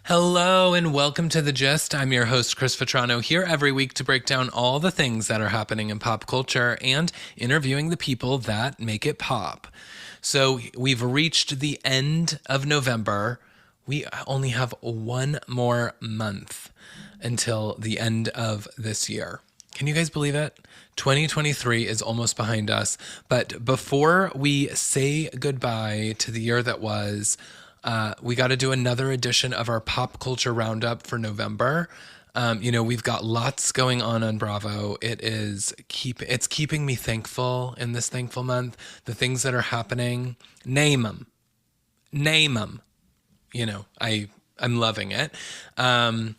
Hello and welcome to The Gist. I'm your host, Chris Vetrano, here every week to break down all the things that are happening in pop culture and interviewing the people that make it pop. So we've reached the end of November. We only have one more month until the end of this year. Can you guys believe it? 2023 is almost behind us. But before we say goodbye to the year that was, we got to do another edition of our pop culture roundup for November. We've got lots going on Bravo. It's keeping me thankful in this thankful month. The things that are happening, name them. I'm loving it. But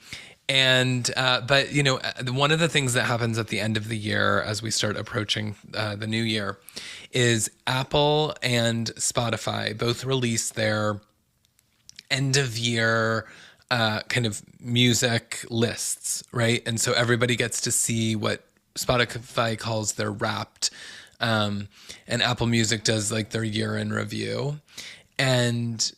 one of the things that happens at the end of the year as we start approaching the new year is Apple and Spotify both release their end of year kind of music lists, right? And so everybody gets to see what Spotify calls their Wrapped, and Apple Music does like their year in review. And,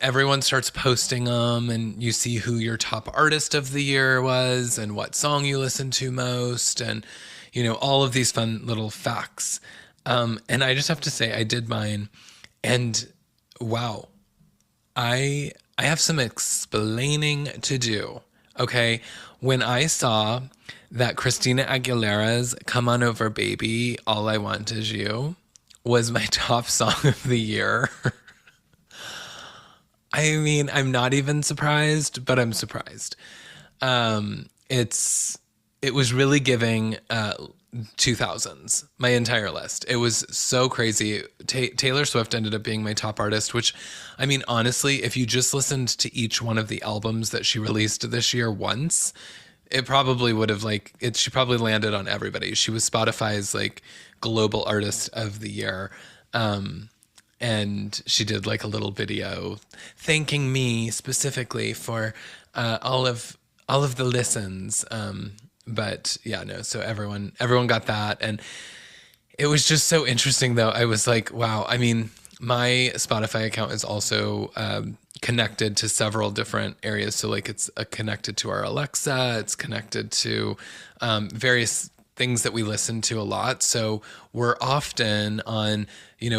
everyone starts posting them and you see who your top artist of the year was and what song you listened to most and, all of these fun little facts. And I just have to say I did mine and wow, I have some explaining to do. Okay. When I saw that Christina Aguilera's Come On Over Baby, All I Want Is You was my top song of the year. I mean, I'm not even surprised, but I'm surprised. It was really giving 2000s, my entire list. It was so crazy. Taylor Swift ended up being my top artist, which, I mean, honestly, if you just listened to each one of the albums that she released this year once, it probably would have she probably landed on everybody. She was Spotify's global artist of the year. And she did a little video thanking me specifically for all of the listens. But yeah, no. So everyone got that, and it was just so interesting. Though I was like, wow. I mean, my Spotify account is also connected to several different areas. So it's connected to our Alexa. It's connected to various things that we listen to a lot. So we're often on,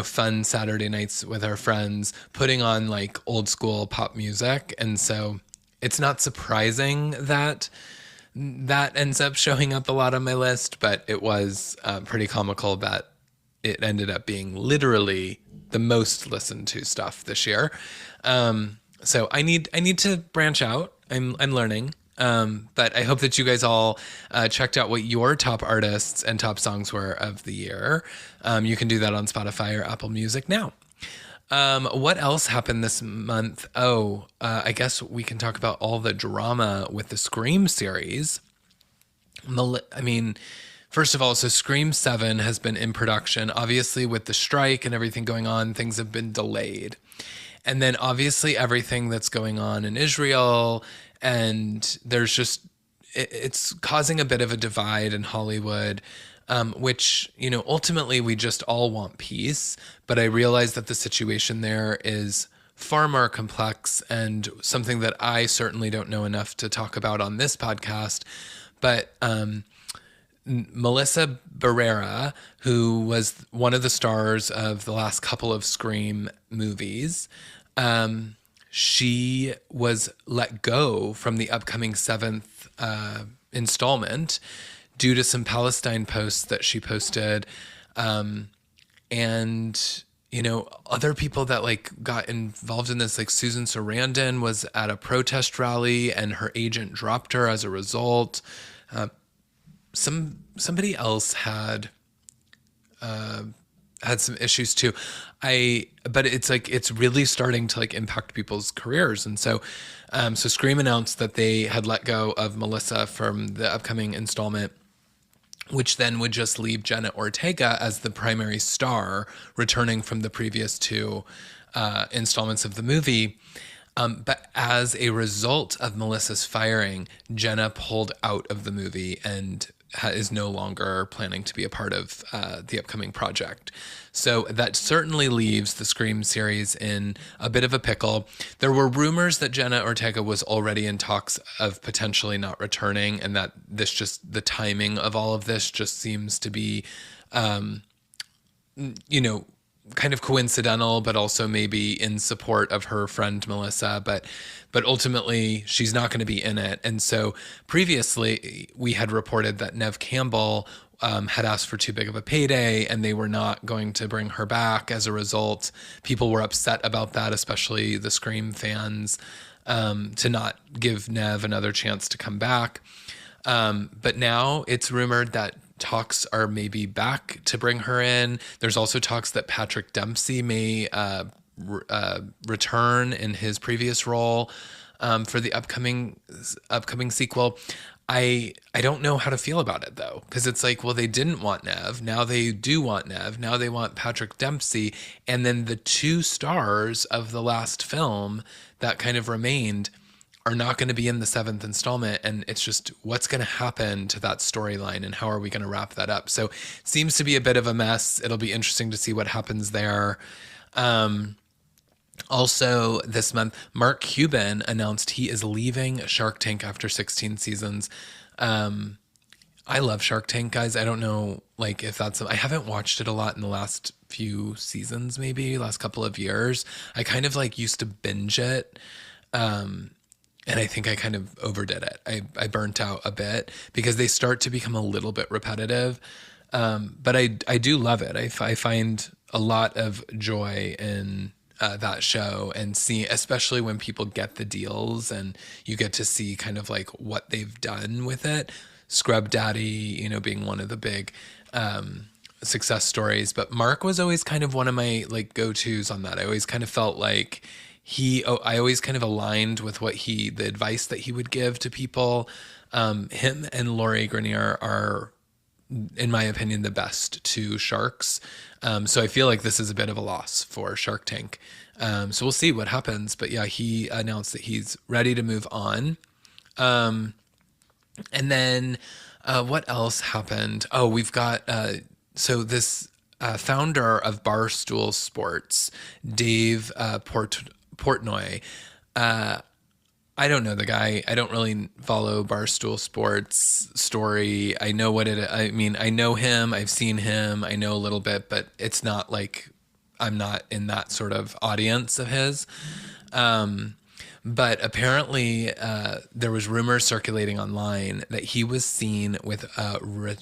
fun Saturday nights with our friends, putting on old school pop music. And so it's not surprising that ends up showing up a lot on my list, but it was pretty comical that it ended up being literally the most listened to stuff this year. So I need to branch out. I'm learning. But I hope that you guys all checked out what your top artists and top songs were of the year. You can do that on Spotify or Apple Music now. What else happened this month? I guess we can talk about all the drama with the Scream series. First of all, so Scream 7 has been in production. Obviously, with the strike and everything going on, things have been delayed. And then obviously everything that's going on in Israel, and it's causing a bit of a divide in Hollywood, which, ultimately we just all want peace. But I realize that the situation there is far more complex and something that I certainly don't know enough to talk about on this podcast. But Melissa Barrera, who was one of the stars of the last couple of Scream movies, she was let go from the upcoming seventh installment due to some Palestine posts that she posted. And, other people that got involved in this, Susan Sarandon was at a protest rally and her agent dropped her as a result. Somebody else had some issues too. But it's really starting to impact people's careers. And so Scream announced that they had let go of Melissa from the upcoming installment, which then would just leave Jenna Ortega as the primary star, returning from the previous two installments of the movie. But as a result of Melissa's firing, Jenna pulled out of the movie and is no longer planning to be a part of the upcoming project. So that certainly leaves the Scream series in a bit of a pickle. There were rumors that Jenna Ortega was already in talks of potentially not returning, and that the timing of all of this just seems to be, kind of coincidental, but also maybe in support of her friend Melissa. But ultimately, she's not going to be in it. And so previously, we had reported that Neve Campbell had asked for too big of a payday, and they were not going to bring her back. As a result, people were upset about that, especially the Scream fans, to not give Neve another chance to come back. But now it's rumored that talks are maybe back to bring her in. There's also talks that Patrick Dempsey may return in his previous role for the upcoming sequel. I don't know how to feel about it though, because it's like, well, they didn't want Neve, now they do want Neve, now they want Patrick Dempsey, and then the two stars of the last film that kind of remained are not going to be in the seventh installment. And it's just, what's going to happen to that storyline and how are we going to wrap that up? So it seems to be a bit of a mess. It'll be interesting to see what happens there. Also this month, Mark Cuban announced he is leaving Shark Tank after 16 seasons. I love Shark Tank, guys. I don't know, like, if that's, I haven't watched it a lot in the last few seasons, maybe last couple of years. I kind of like used to binge it. And I think I kind of overdid it. I burnt out a bit because they start to become a little bit repetitive. But I do love it. I find a lot of joy in that show, and see, especially when people get the deals and you get to see kind of like what they've done with it. Scrub Daddy, being one of the big success stories. But Mark was always kind of one of my like go-tos on that. I always kind of felt like I always kind of aligned with the advice that he would give to people. Him and Lori Grenier are, in my opinion, the best two sharks. So I feel like this is a bit of a loss for Shark Tank. So we'll see what happens. But yeah, he announced that he's ready to move on. And then what else happened? Oh, we've got, so this founder of Barstool Sports, Dave Portnoy. I don't know the guy. I don't really follow Barstool Sports story. I know I know him. I've seen him. I know a little bit, but it's not like I'm not in that sort of audience of his. But apparently there was rumors circulating online that he was seen with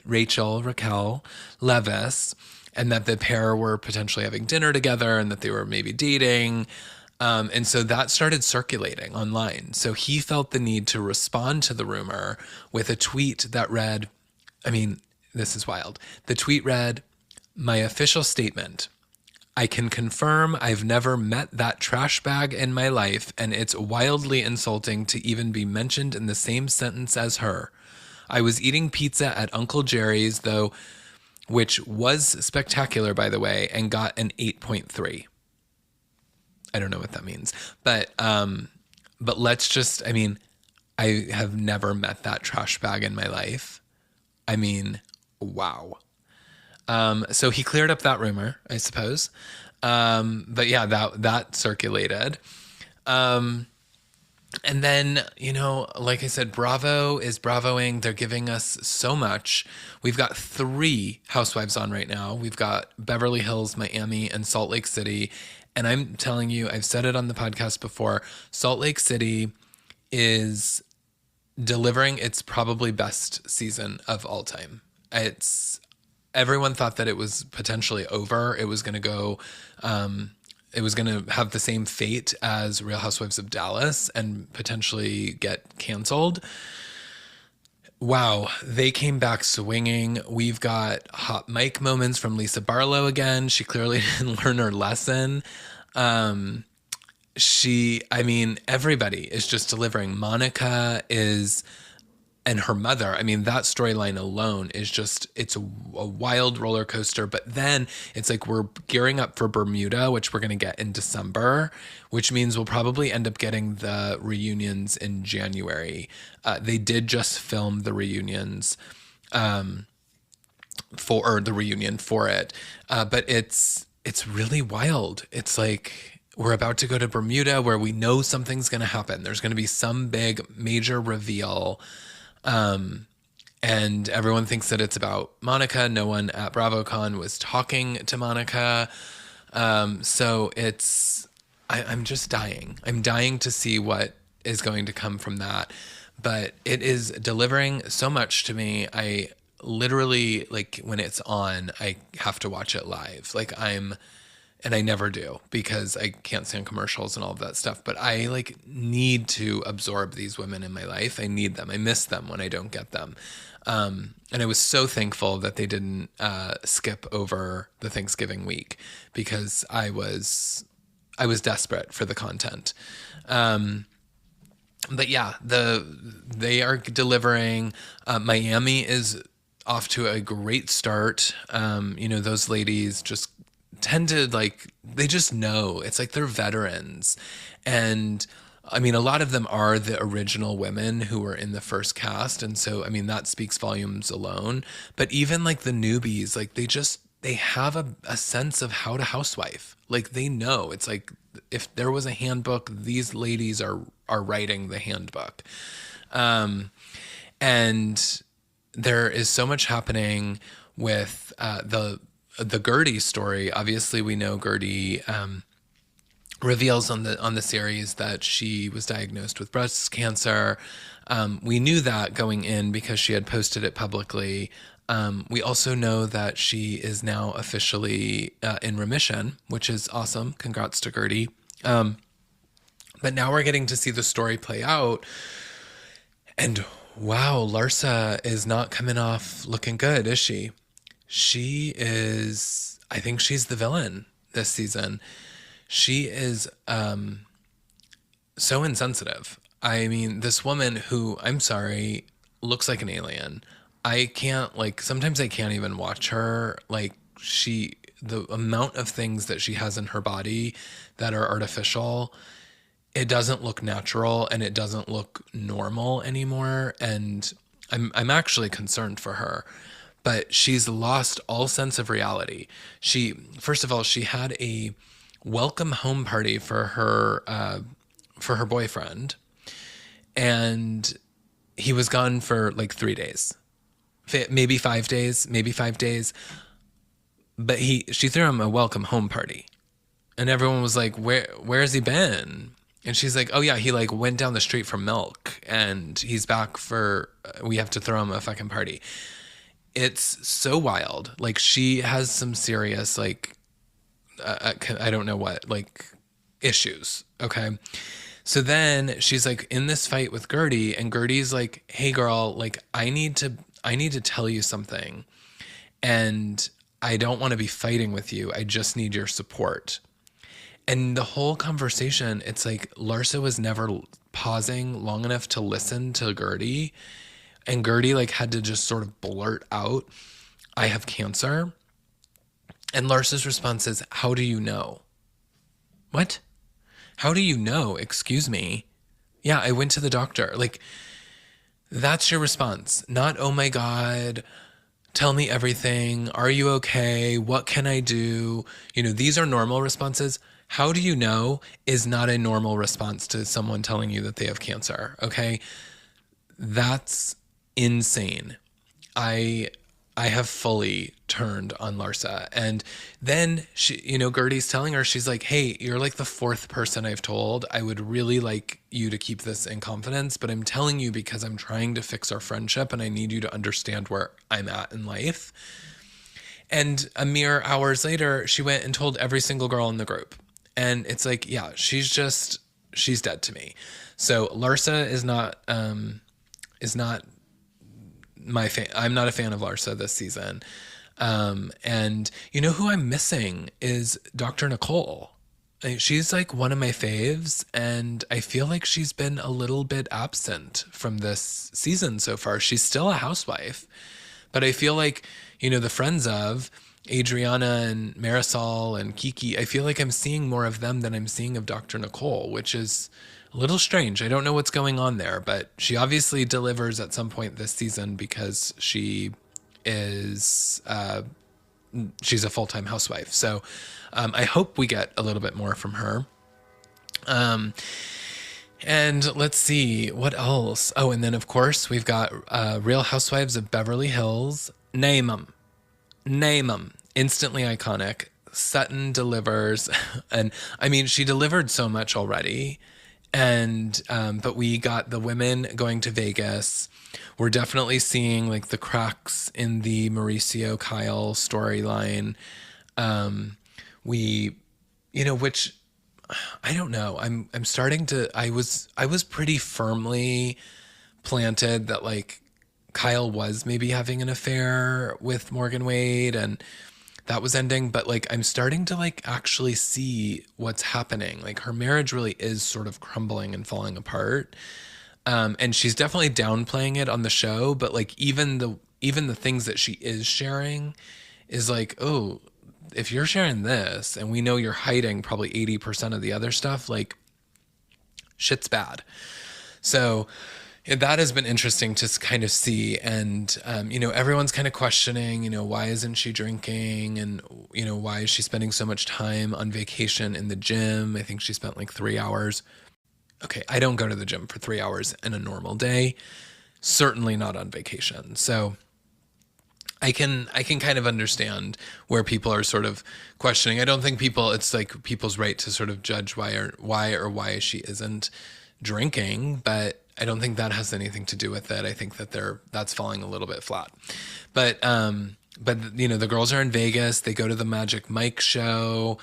Rachel Leviss, and that the pair were potentially having dinner together and that they were maybe dating. And so that started circulating online. So he felt the need to respond to the rumor with a tweet that read, this is wild. The tweet read, "My official statement. I can confirm I've never met that trash bag in my life, and it's wildly insulting to even be mentioned in the same sentence as her. I was eating pizza at Uncle Jerry's, though, which was spectacular, by the way, and got an 8.3. I don't know what that means, but let's just, I have never met that trash bag in my life. Wow. So he cleared up that rumor, I suppose. But yeah, that circulated. And then, like I said, Bravo is bravoing. They're giving us so much. We've got 3 housewives on right now. We've got Beverly Hills, Miami, and Salt Lake City. And I'm telling you, I've said it on the podcast before, Salt Lake City is delivering its probably best season of all time. Everyone thought that it was potentially over. It was going to go, it was going to have the same fate as Real Housewives of Dallas and potentially get canceled. Wow, they came back swinging. We've got hot mic moments from Lisa Barlow again. She clearly didn't learn her lesson. Everybody is just delivering. Monica is, and her mother, that storyline alone is just, it's a wild roller coaster. But then it's like we're gearing up for Bermuda, which we're going to get in December, which means we'll probably end up getting the reunions in January. They did just film the reunions for or the reunion for it. But it's really wild. It's like we're about to go to Bermuda where we know something's going to happen. There's going to be some big major reveal. And everyone thinks that it's about Monica. No one at BravoCon was talking to Monica. So I'm just dying. I'm dying to see what is going to come from that. But it is delivering so much to me. I literally, like, when it's on, I have to watch it live. And I never do because I can't stand commercials and all of that stuff. But I like need to absorb these women in my life. I need them. I miss them when I don't get them. And I was so thankful that they didn't skip over the Thanksgiving week because I was desperate for the content. But yeah, they are delivering. Miami is off to a great start. Those ladies just tend to they just know. It's like they're veterans. And I mean, a lot of them are the original women who were in the first cast. And so, I mean, that speaks volumes alone. But even like the newbies, like they have a sense of how to housewife. Like they know. It's like if there was a handbook, these ladies are writing the handbook. And there is so much happening with the Gertie story. Obviously, we know Gertie reveals on the series that she was diagnosed with breast cancer. We knew that going in because she had posted it publicly. We also know that she is now officially in remission, which is awesome. Congrats to Gertie. But now we're getting to see the story play out. And wow, Larsa is not coming off looking good, is she? She is, I think she's the villain this season. She is so insensitive. I mean, this woman who, I'm sorry, looks like an alien. I can't, sometimes I can't even watch her. The amount of things that she has in her body that are artificial, it doesn't look natural and it doesn't look normal anymore. And I'm actually concerned for her. But she's lost all sense of reality. First of all, she had a welcome home party for her boyfriend, and he was gone for 3 days, maybe 5 days. But she threw him a welcome home party, and everyone was like, "Where's he been?" And she's like, "Oh yeah, he went down the street for milk, and he's back for. We have to throw him a fucking party." It's so wild. She has some serious I don't know what issues. Okay. So then she's in this fight with Gertie, and Gertie's like, "Hey girl, I need to tell you something. And I don't want to be fighting with you. I just need your support." And the whole conversation, it's like Larsa was never pausing long enough to listen to Gertie. And Gertie had to just sort of blurt out, "I have cancer." And Larsa's response is, "How do you know?" What? How do you know? Excuse me. Yeah, I went to the doctor. That's your response. Not, "Oh my God, tell me everything. Are you okay? What can I do?" These are normal responses. "How do you know?" is not a normal response to someone telling you that they have cancer. Okay. That's insane. I have fully turned on Larsa. And then Gertie's telling her, she's like, "Hey, you're the fourth person I've told. I would really like you to keep this in confidence, but I'm telling you because I'm trying to fix our friendship and I need you to understand where I'm at in life." And a mere hours later, she went and told every single girl in the group. And it's yeah, she's dead to me. So Larsa is not my fan. I'm not a fan of Larsa this season. And who I'm missing is Dr. Nicole. She's one of my faves, and I feel like she's been a little bit absent from this season so far. She's still a housewife, but I feel like, the Friends of Adriana and Marisol and Kiki, I feel like I'm seeing more of them than I'm seeing of Dr. Nicole, which is a little strange. I don't know what's going on there, but she obviously delivers at some point this season because is she's a full-time housewife. So I hope we get a little bit more from her. And let's see what else. Oh, and then of course we've got Real Housewives of Beverly Hills. Name them. Name them. Instantly iconic. Sutton delivers, and I mean she delivered so much already. And but we got the women going to Vegas. We're definitely seeing like the cracks in the Mauricio Kyle storyline. We, which I don't know. I'm starting to. I was pretty firmly planted that like Kyle was maybe having an affair with Morgan Wade and that was ending, but like I'm starting to like actually see what's happening. Like her marriage really is sort of crumbling and falling apart. And she's definitely downplaying it on the show, but like even the things that she is sharing is like, oh, if you're sharing this and we know you're hiding probably 80% of the other stuff, like shit's bad. So that has been interesting to kind of see. And, everyone's kind of questioning, why isn't she drinking? And, why is she spending so much time on vacation in the gym? I think she spent like 3 hours. Okay, I don't go to the gym for 3 hours in a normal day, certainly not on vacation. So I can kind of understand where people are sort of questioning. I don't think it's like people's right to sort of judge why she isn't drinking, but I don't think that has anything to do with it. I think that that's falling a little bit flat. But the girls are in Vegas. They go to the Magic Mike show.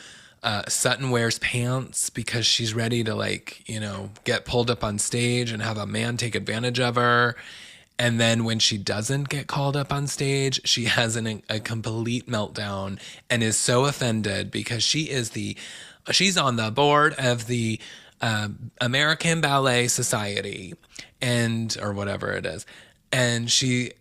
Sutton wears pants because she's ready to get pulled up on stage and have a man take advantage of her. And then when she doesn't get called up on stage, she has a complete meltdown and is so offended because she's on the board of the American Ballet Society or whatever it is. And she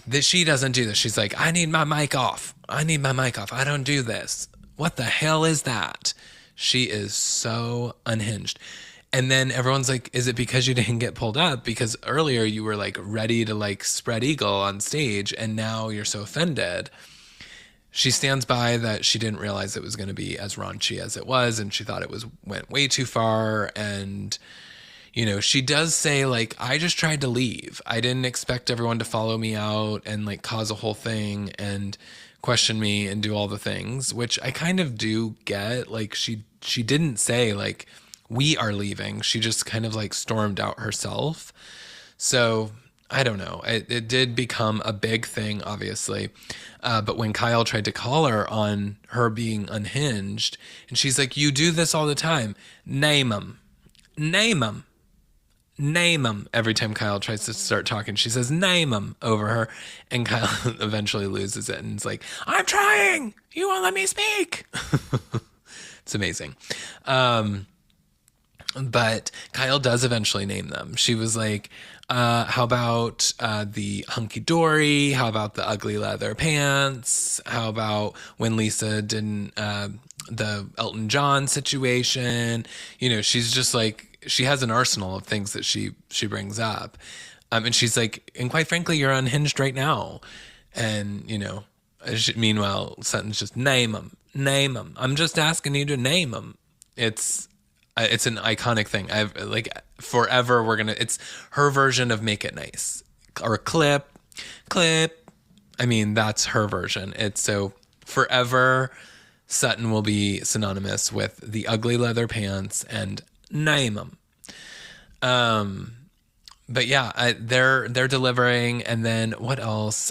doesn't do this. She's like, I need my mic off. I don't do this. What the hell is that? She is so unhinged. And then everyone's like, is it because you didn't get pulled up? Because earlier you were like ready to like spread eagle on stage and now you're so offended. She stands by that she didn't realize it was going to be as raunchy as it was. And she thought went way too far. And, she does say like, I just tried to leave. I didn't expect everyone to follow me out and like cause a whole thing and question me and do all the things, which I kind of do get. Like she didn't say like, we are leaving. She just kind of like stormed out herself. So I don't know. It did become a big thing, obviously. But when Kyle tried to call her on her being unhinged, and she's like, you do this all the time. Name them. Name them. Name them. Every time Kyle tries to start talking, she says, name them over her. And Kyle eventually loses it and is like, I'm trying. You won't let me speak. It's amazing. But Kyle does eventually name them. She was like, how about the hunky dory? How about the ugly leather pants? How about when Lisa didn't, the Elton John situation? She's just like, she has an arsenal of things that she brings up. And she's like, and quite frankly, you're unhinged right now. And, meanwhile, Sutton's just name them. I'm just asking you to name them. It's an iconic thing. I've like forever. It's her version of Make It Nice or clip. I mean, that's her version. It's so forever. Sutton will be synonymous with the ugly leather pants and name them. But yeah, they're delivering. And then what else?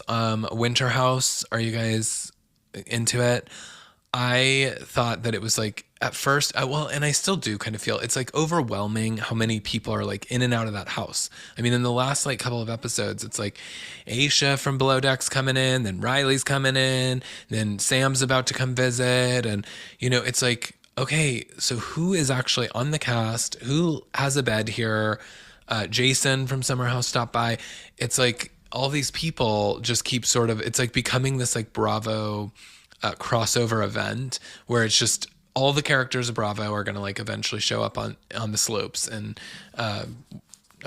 Winter House. Are you guys into it? I thought that it was like at first, and I still do kind of feel it's like overwhelming how many people are like in and out of that house. I mean, in the last like couple of episodes, it's like Aisha from Below Deck's coming in, then Riley's coming in, then Sam's about to come visit. And, it's like, okay, so who is actually on the cast? Who has a bed here? Jason from Summer House stopped by. It's like all these people just keep it's like becoming this like Bravo crossover event where it's just all the characters of Bravo are going to like eventually show up on the slopes, and I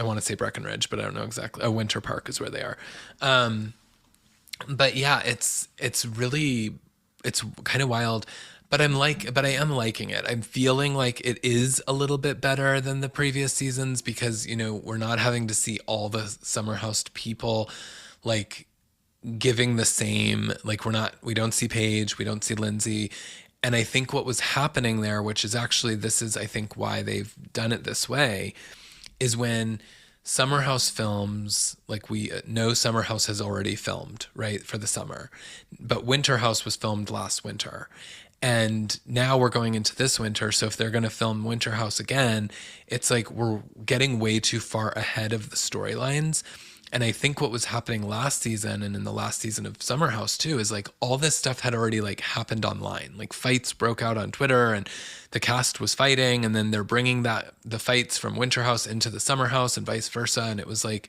want to say Breckenridge, but I don't know exactly. Oh, Winter Park is where they are. But yeah, it's really, it's kind of wild. But but I am liking it. I'm feeling like it is a little bit better than the previous seasons because, we're not having to see all the summer house people like giving the same, like we don't see Paige, we don't see Lindsay. And I think what was happening there, which is actually, this is, I think, why they've done it this way, is when Summer House films, like we know Summer House has already filmed, right, for the summer, but Winter House was filmed last winter. And now we're going into this winter. So if they're going to film Winter House again, it's like we're getting way too far ahead of the storylines. And I think what was happening last season and in the last season of Summer House too is like all this stuff had already like happened online. Like fights broke out on Twitter and the cast was fighting, and then they're bringing the fights from Winter House into the Summer House and vice versa. And it was like,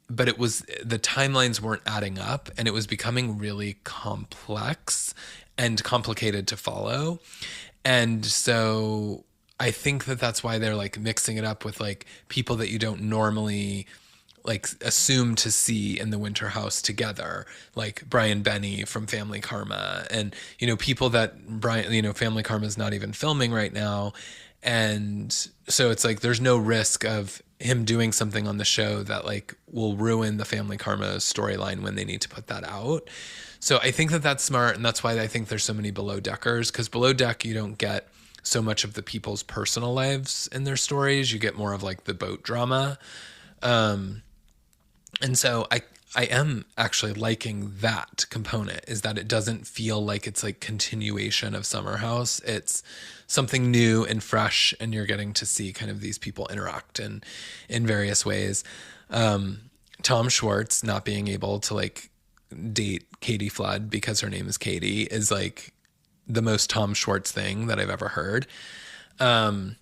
but it was, the timelines weren't adding up and it was becoming really complex and complicated to follow. And so I think that that's why they're like mixing it up with like people that you don't normally like assume to see in the Winter House together, like Brian Benny from Family Karma, and people that Family Karma is not even filming right now. And so it's like there's no risk of him doing something on the show that like will ruin the Family Karma storyline when they need to put that out. So I think that that's smart, and that's why I think there's so many Below Deckers, because Below Deck you don't get so much of the people's personal lives in their stories. You get more of like the boat drama. And so I am actually liking that component, is that it doesn't feel like it's like continuation of Summer House. It's something new and fresh, and you're getting to see kind of these people interact in various ways. Tom Schwartz not being able to like date Katie Flood because her name is Katie is like the most Tom Schwartz thing that I've ever heard. But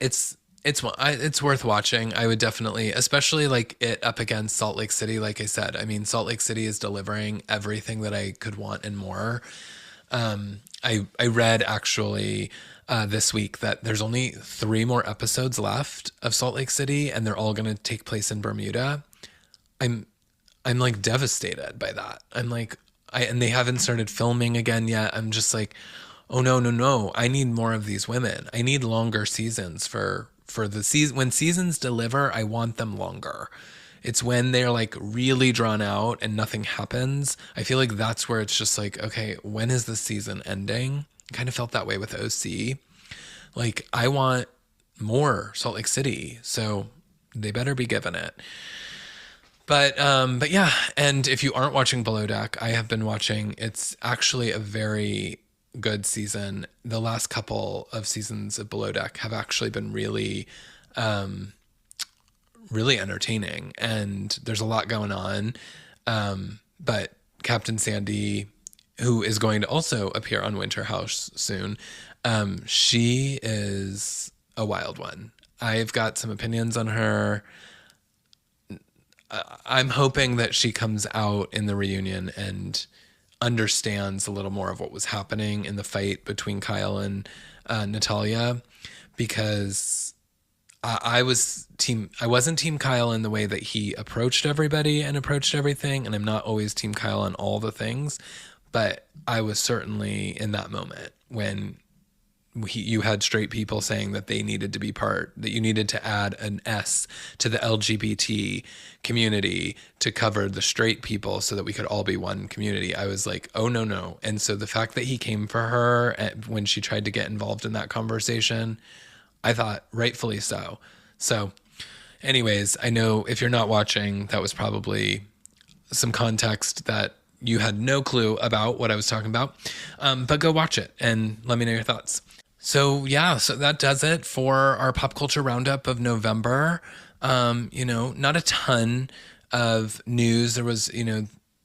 it's worth watching. I would definitely, especially like it up against Salt Lake City. Like I said, I mean, Salt Lake City is delivering everything that I could want and more. I read actually this week that there's only 3 more episodes left of Salt Lake City, and they're all going to take place in Bermuda. I'm like devastated by that. I'm like, and they haven't started filming again yet. I'm just like, oh no. I need more of these women. I need longer seasons for the season. When seasons deliver, I want them longer. It's when they're like really drawn out and nothing happens. I feel like that's where it's just like, okay, when is the season ending? I kind of felt that way with OC. Like I want more Salt Lake City, so they better be given it. But yeah, and if you aren't watching Below Deck, I have been watching. It's actually a very good season. The last couple of seasons of Below Deck have actually been really, really entertaining, and there's a lot going on. But Captain Sandy, who is going to also appear on Winter House soon, she is a wild one. I've got some opinions on her. I'm hoping that she comes out in the reunion and understands a little more of what was happening in the fight between Kyle and Natalia, because I wasn't team Kyle in the way that he approached everybody and approached everything, and I'm not always team Kyle on all the things, but I was certainly in that moment when you had straight people saying that they needed to be that you needed to add an S to the LGBT community to cover the straight people so that we could all be one community. I was like, oh, no. And so the fact that he came for her when she tried to get involved in that conversation, I thought rightfully so. So anyways, I know if you're not watching, that was probably some context that you had no clue about what I was talking about. But go watch it and let me know your thoughts. So yeah, so that does it for our pop culture roundup of November. Not a ton of news. There was,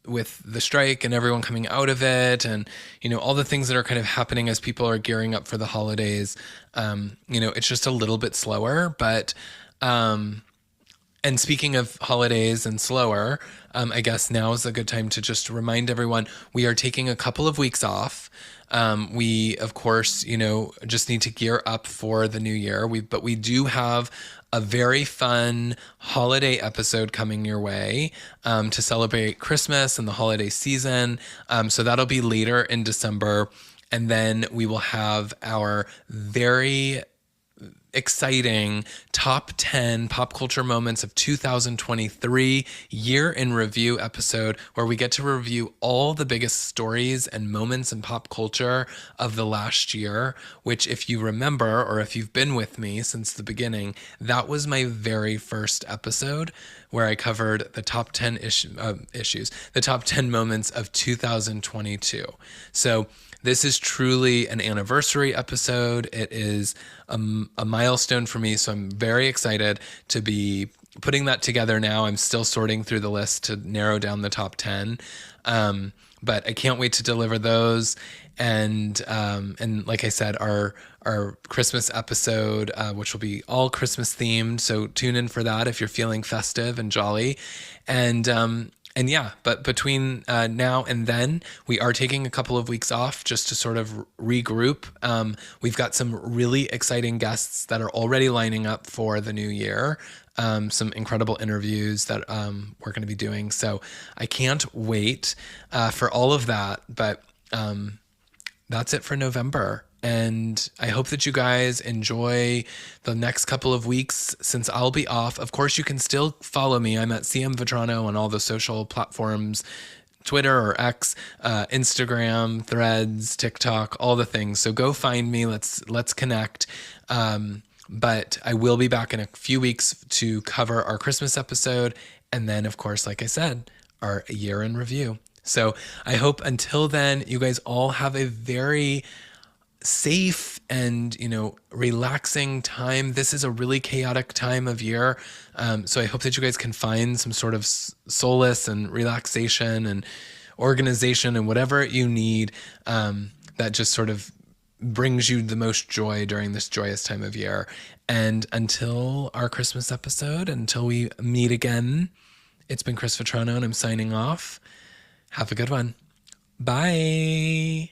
with the strike and everyone coming out of it, and, all the things that are kind of happening as people are gearing up for the holidays. It's just a little bit slower, but And speaking of holidays and slower, I guess now is a good time to just remind everyone we are taking a couple of weeks off. We, of course, just need to gear up for the new year. But we do have a very fun holiday episode coming your way to celebrate Christmas and the holiday season. So that'll be later in December. And then we will have our very exciting top 10 pop culture moments of 2023 year in review episode where we get to review all the biggest stories and moments in pop culture of the last year, which if you remember or if you've been with me since the beginning, that was my very first episode where I covered the top 10 issues, the top 10 moments of 2022. So this is truly an anniversary episode. It is a milestone for me, so I'm very excited to be putting that together now. I'm still sorting through the list to narrow down the top 10, but I can't wait to deliver those. And like I said, our Christmas episode, which will be all Christmas themed, so tune in for that if you're feeling festive and jolly. And yeah, but between now and then, we are taking a couple of weeks off just to sort of regroup. We've got some really exciting guests that are already lining up for the new year. Some incredible interviews that we're going to be doing. So I can't wait for all of that. But that's it for November. And I hope that you guys enjoy the next couple of weeks since I'll be off. Of course, you can still follow me. I'm at CM Vetrano on all the social platforms, Twitter or X, Instagram, Threads, TikTok, all the things. So go find me. Let's connect. But I will be back in a few weeks to cover our Christmas episode. And then, of course, like I said, our year in review. So I hope until then, you guys all have a very safe and relaxing time. This is a really chaotic time of year, so I hope that you guys can find some sort of solace and relaxation and organization and whatever you need that just sort of brings you the most joy during this joyous time of year. And until our Christmas episode, until we meet again, it's been Chris Vetrano and I'm signing off. Have a good one. Bye.